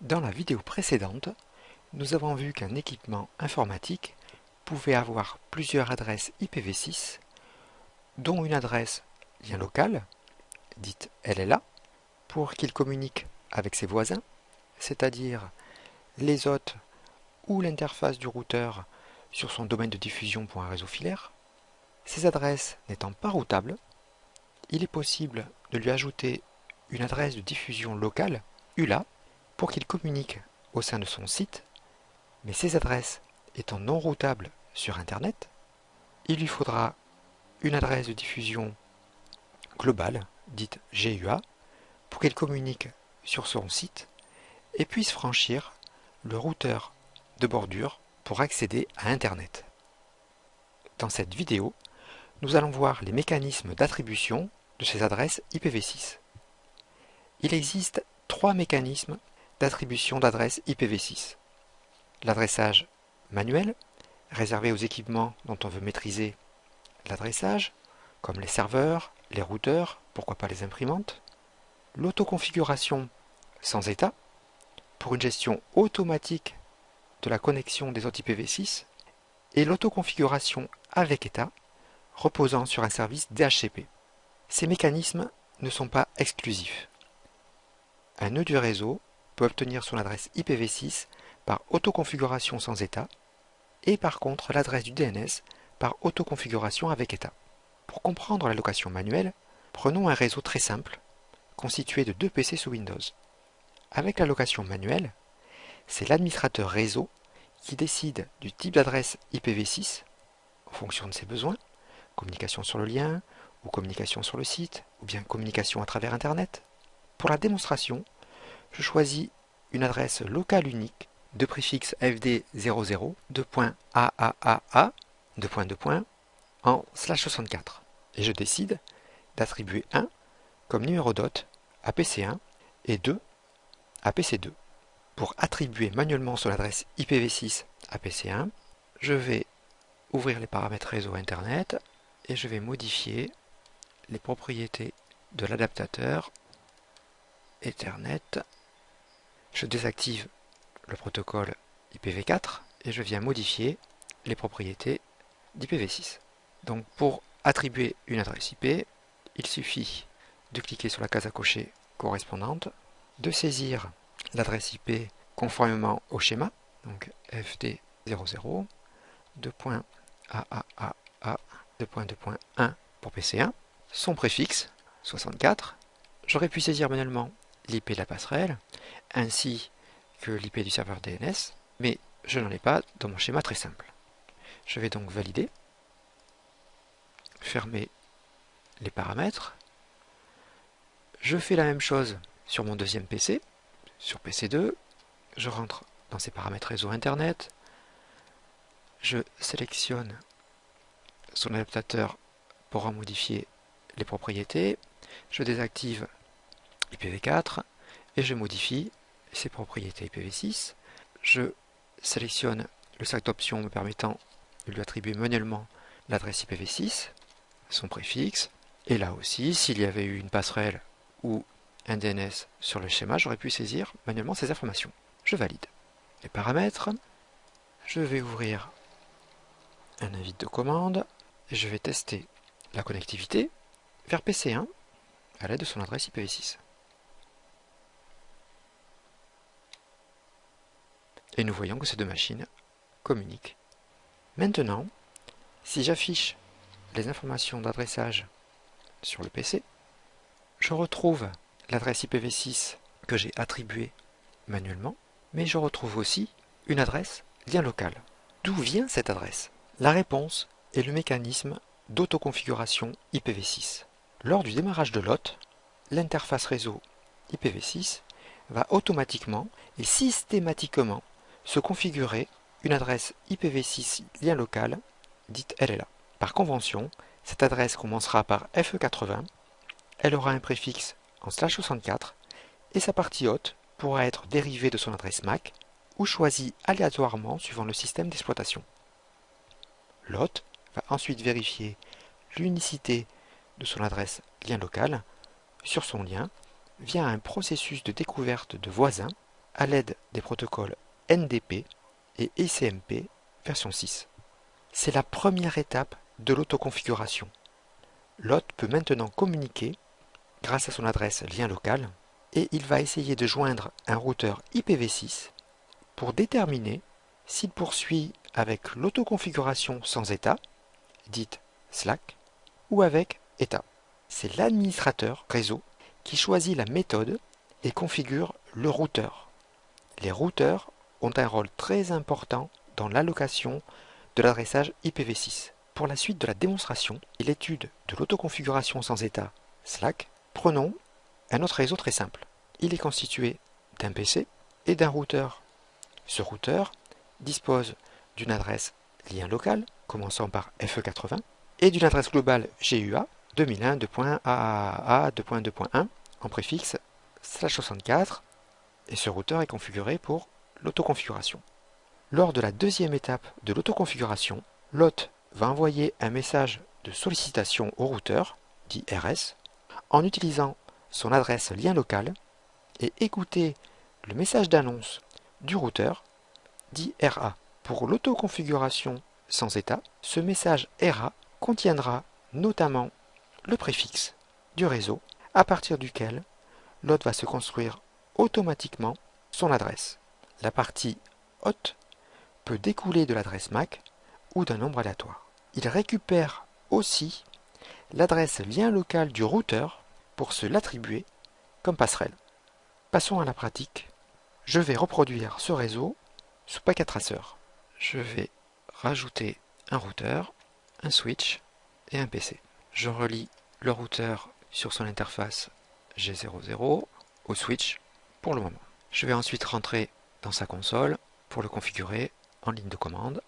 Dans la vidéo précédente, nous avons vu qu'un équipement informatique pouvait avoir plusieurs adresses IPv6, dont une adresse lien local, dite LLA, pour qu'il communique avec ses voisins, c'est-à-dire les hôtes ou l'interface du routeur sur son domaine de diffusion pour un réseau filaire. Ces adresses n'étant pas routables, il est possible de lui ajouter une adresse de diffusion locale, ULA, pour qu'il communique au sein de son site, mais ces adresses étant non routables sur Internet, il lui faudra une adresse de diffusion globale, dite GUA, pour qu'elle communique sur son site et puisse franchir le routeur de bordure pour accéder à Internet. Dans cette vidéo, nous allons voir les mécanismes d'attribution de ces adresses IPv6. Il existe trois mécanismes d'attribution d'adresses IPv6. L'adressage manuel, réservé aux équipements dont on veut maîtriser l'adressage, comme les serveurs, les routeurs, pourquoi pas les imprimantes. L'autoconfiguration sans état, pour une gestion automatique de la connexion des hôtes IPv6. Et l'autoconfiguration avec état, reposant sur un service DHCP. Ces mécanismes ne sont pas exclusifs. Un nœud du réseau peut obtenir son adresse IPv6 par autoconfiguration sans état, et par contre l'adresse du DNS par autoconfiguration avec état. Pour comprendre l'allocation manuelle, prenons un réseau très simple, constitué de deux PC sous Windows. Avec l'allocation manuelle, c'est l'administrateur réseau qui décide du type d'adresse IPv6 en fonction de ses besoins, communication sur le lien, ou communication sur le site, ou bien communication à travers Internet. Pour la démonstration, je choisis une adresse locale unique de préfixe FD00, .AAAA, en /64. Et je décide d'attribuer 1 comme numéro d'hôte à PC1 et 2 à PC2. Pour attribuer manuellement son adresse IPv6 à PC1, je vais ouvrir les paramètres réseau Internet et je vais modifier les propriétés de l'adaptateur Ethernet. Je désactive le protocole IPv4 et je viens modifier les propriétés d'IPv6. Donc pour attribuer une adresse IP, il suffit de cliquer sur la case à cocher correspondante, de saisir l'adresse IP conformément au schéma, donc FD00, .AAAA, 2.2.1 pour PC1, son préfixe, 64. J'aurais pu saisir manuellement l'IP de la passerelle, ainsi que l'IP du serveur DNS, mais je n'en ai pas dans mon schéma très simple. Je vais donc valider, fermer les paramètres. Je fais la même chose sur mon deuxième PC, sur PC2. Je rentre dans ces paramètres réseau Internet. Je sélectionne son adaptateur pour en modifier les propriétés. Je désactive IPv4 et je modifie ses propriétés IPv6. Je sélectionne le sac d'options me permettant de lui attribuer manuellement l'adresse IPv6, son préfixe. Et là aussi, s'il y avait eu une passerelle ou un DNS sur le schéma, j'aurais pu saisir manuellement ces informations. Je valide les paramètres. Je vais ouvrir un invite de commande et je vais tester la connectivité vers PC1 à l'aide de son adresse IPv6. Et nous voyons que ces deux machines communiquent. Maintenant, si j'affiche les informations d'adressage sur le PC, je retrouve l'adresse IPv6 que j'ai attribuée manuellement, mais je retrouve aussi une adresse lien local. D'où vient cette adresse? La réponse est le mécanisme d'autoconfiguration IPv6. Lors du démarrage de l'hôte, l'interface réseau IPv6 va automatiquement et systématiquement se configurer une adresse IPv6 lien local, dite LLA. Par convention, cette adresse commencera par FE80, elle aura un préfixe en /64 et sa partie hôte pourra être dérivée de son adresse MAC ou choisie aléatoirement suivant le système d'exploitation. L'hôte va ensuite vérifier l'unicité de son adresse lien local sur son lien via un processus de découverte de voisins à l'aide des protocoles NDP et ICMP version 6. C'est la première étape de l'autoconfiguration. L'hôte peut maintenant communiquer grâce à son adresse lien local et il va essayer de joindre un routeur IPv6 pour déterminer s'il poursuit avec l'autoconfiguration sans état, dite Slack, ou avec état. C'est l'administrateur réseau qui choisit la méthode et configure le routeur. Les routeurs ont un rôle très important dans l'allocation de l'adressage IPv6. Pour la suite de la démonstration et l'étude de l'autoconfiguration sans état Slack, prenons un autre réseau très simple. Il est constitué d'un PC et d'un routeur. Ce routeur dispose d'une adresse lien local, commençant par FE80, et d'une adresse globale GUA 2001.2.AAA.2.1 en préfixe /64, et ce routeur est configuré pour l'autoconfiguration. Lors de la deuxième étape de l'autoconfiguration, l'hôte va envoyer un message de sollicitation au routeur, dit RS, en utilisant son adresse lien local et écouter le message d'annonce du routeur, dit RA. Pour l'autoconfiguration sans état, ce message RA contiendra notamment le préfixe du réseau à partir duquel l'hôte va se construire automatiquement son adresse. La partie hôte peut découler de l'adresse MAC ou d'un nombre aléatoire. Il récupère aussi l'adresse lien local du routeur pour se l'attribuer comme passerelle. Passons à la pratique. Je vais reproduire ce réseau sous packet tracer. Je vais rajouter un routeur, un switch et un PC. Je relie le routeur sur son interface G00 au switch pour le moment. Je vais ensuite rentrer dans sa console pour le configurer en ligne de commande.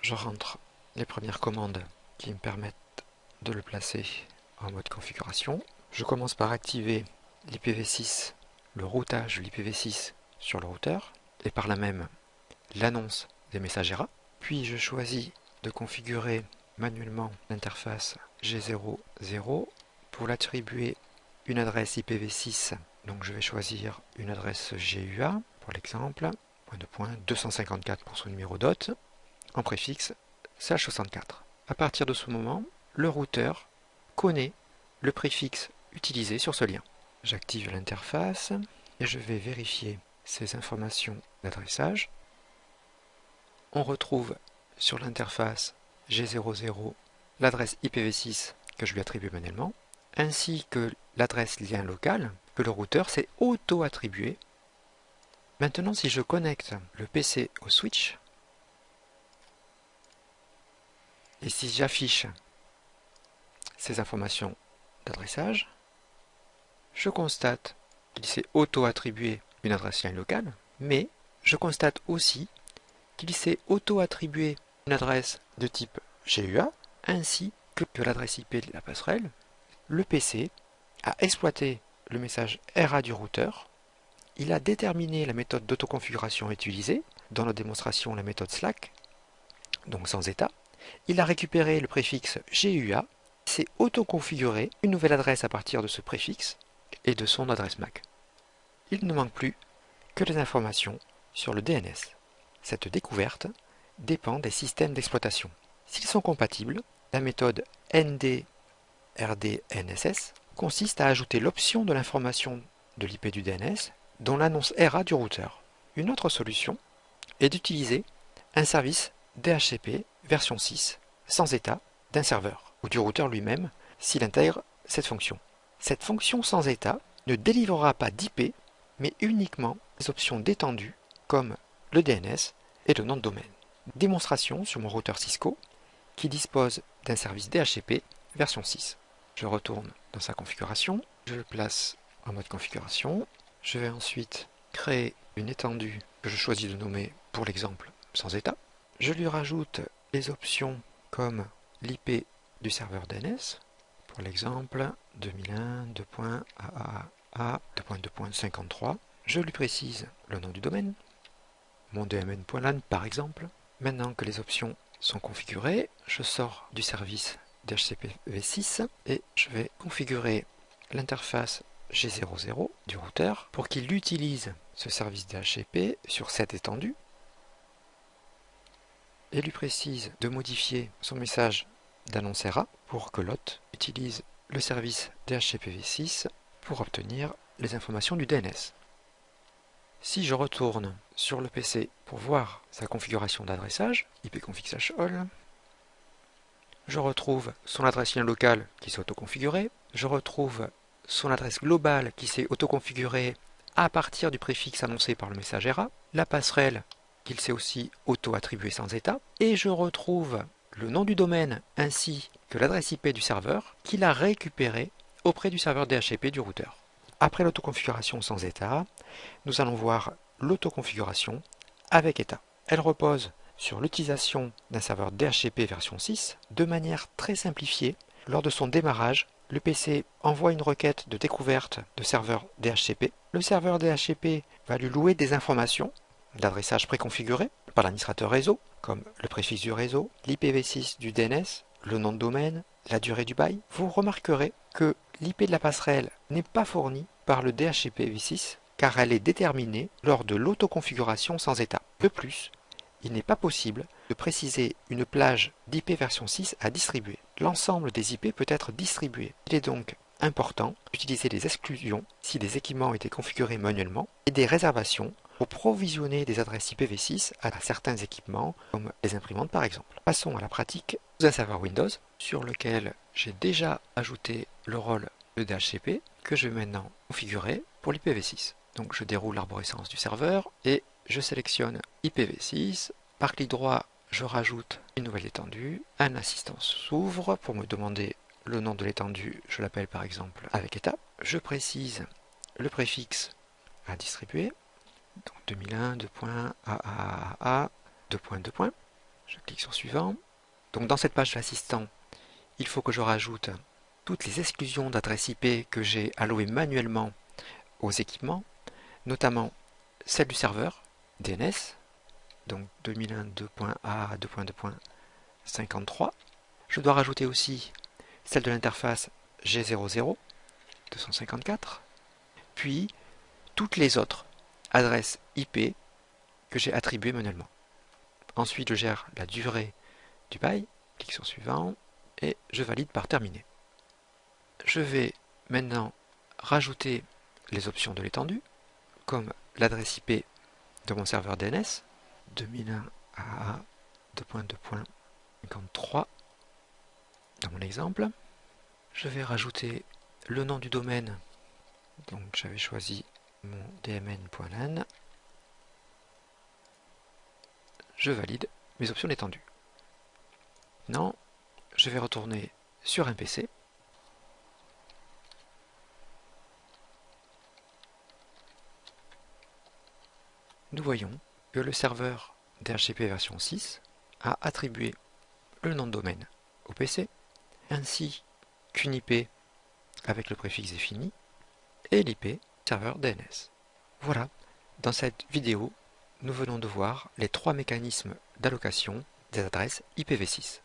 Je rentre les premières commandes qui me permettent de le placer en mode configuration. Je commence par activer l'IPv6, le routage de l'IPv6 sur le routeur et par là même l'annonce des messages ERA. Puis je choisis de configurer manuellement l'interface G00 pour l'attribuer une adresse IPv6. Donc je vais choisir une adresse GUA pour l'exemple, .254 pour son numéro d'hôte, en préfixe /64. À partir de ce moment, le routeur connaît le préfixe utilisé sur ce lien. J'active l'interface et je vais vérifier ces informations d'adressage. On retrouve sur l'interface G00 l'adresse IPv6 que je lui attribue manuellement, ainsi que l'adresse lien local que le routeur s'est auto-attribué. Maintenant, si je connecte le PC au switch, et si j'affiche ces informations d'adressage, je constate qu'il s'est auto-attribué une adresse lien locale, mais je constate aussi qu'il s'est auto-attribué une adresse de type GUA, ainsi que l'adresse IP de la passerelle. Le PC a exploité le message RA du routeur, il a déterminé la méthode d'autoconfiguration utilisée, dans notre démonstration la méthode Slack, donc sans état, il a récupéré le préfixe GUA, s'est auto-configuré une nouvelle adresse à partir de ce préfixe et de son adresse MAC. Il ne manque plus que les informations sur le DNS. Cette découverte dépend des systèmes d'exploitation. S'ils sont compatibles, la méthode NDRDNSS consiste à ajouter l'option de l'information de l'IP du DNS dans l'annonce RA du routeur. Une autre solution est d'utiliser un service DHCP version 6 sans état d'un serveur ou du routeur lui-même s'il intègre cette fonction. Cette fonction sans état ne délivrera pas d'IP mais uniquement des options détendues comme le DNS et le nom de domaine. Démonstration sur mon routeur Cisco qui dispose d'un service DHCP version 6. Je retourne dans sa configuration, je le place en mode configuration. Je vais ensuite créer une étendue que je choisis de nommer pour l'exemple sans état. Je lui rajoute les options comme l'IP du serveur DNS, pour l'exemple 2001.2.AAA.2.53. Je lui précise le nom du domaine, mon DMN.LAN par exemple. Maintenant que les options sont configurées, je sors du service DHCP v6 et je vais configurer l'interface G00 du routeur pour qu'il utilise ce service DHCP sur cette étendue et lui précise de modifier son message d'annonce ERA pour que l'hôte utilise le service DHCPv6 pour obtenir les informations du DNS. Si je retourne sur le PC pour voir sa configuration d'adressage, ipconfig/all, je retrouve son adresse lien locale qui s'est autoconfigurée, je retrouve son adresse globale qui s'est autoconfigurée à partir du préfixe annoncé par le message ERA, la passerelle qu'il s'est aussi auto-attribuée sans état, et je retrouve le nom du domaine ainsi que l'adresse IP du serveur qu'il a récupéré auprès du serveur DHCP du routeur. Après l'autoconfiguration sans état, nous allons voir l'autoconfiguration avec état. Elle repose sur l'utilisation d'un serveur DHCP version 6 de manière très simplifiée. Lors de son démarrage, le PC envoie une requête de découverte de serveur DHCP. Le serveur DHCP va lui louer des informations d'adressage préconfiguré par l'administrateur réseau, comme le préfixe du réseau, l'IPv6 du DNS, le nom de domaine, la durée du bail. Vous remarquerez que l'IP de la passerelle n'est pas fournie par le DHCPv6 car elle est déterminée lors de l'autoconfiguration sans état. De plus, il n'est pas possible de préciser une plage d'IP version 6 à distribuer. L'ensemble des IP peut être distribué. Il est donc important d'utiliser des exclusions si des équipements étaient configurés manuellement et des réservations pour provisionner des adresses IPv6 à certains équipements, comme les imprimantes par exemple. Passons à la pratique d'un serveur Windows sur lequel j'ai déjà ajouté le rôle de DHCP que je vais maintenant configurer pour l'IPv6. Donc je déroule l'arborescence du serveur et je sélectionne IPv6. Par clic droit, je rajoute une nouvelle étendue. Un assistant s'ouvre pour me demander le nom de l'étendue. Je l'appelle par exemple avec état. Je précise le préfixe à distribuer. Donc 2001, 2.AAA, 2.2. Je clique sur suivant. Donc dans cette page de l'assistant, il faut que je rajoute toutes les exclusions d'adresse IP que j'ai allouées manuellement aux équipements, notamment celle du serveur DNS, donc 2001 2.A 2.2.53. Je dois rajouter aussi celle de l'interface G00 254, puis toutes les autres adresses IP que j'ai attribuées manuellement. Ensuite, je gère la durée du bail, clique sur suivant et je valide par terminé. Je vais maintenant rajouter les options de l'étendue, comme l'adresse IP de mon serveur DNS, 2001 AA 2.2.53 dans mon exemple. Je vais rajouter le nom du domaine, donc j'avais choisi mon dmn.lan. Je valide mes options d'étendue. Maintenant, je vais retourner sur un PC. Nous voyons que le serveur DHCP version 6 a attribué le nom de domaine au PC, ainsi qu'une IP avec le préfixe défini et l'IP serveur DNS. Voilà, dans cette vidéo, nous venons de voir les trois mécanismes d'allocation des adresses IPv6.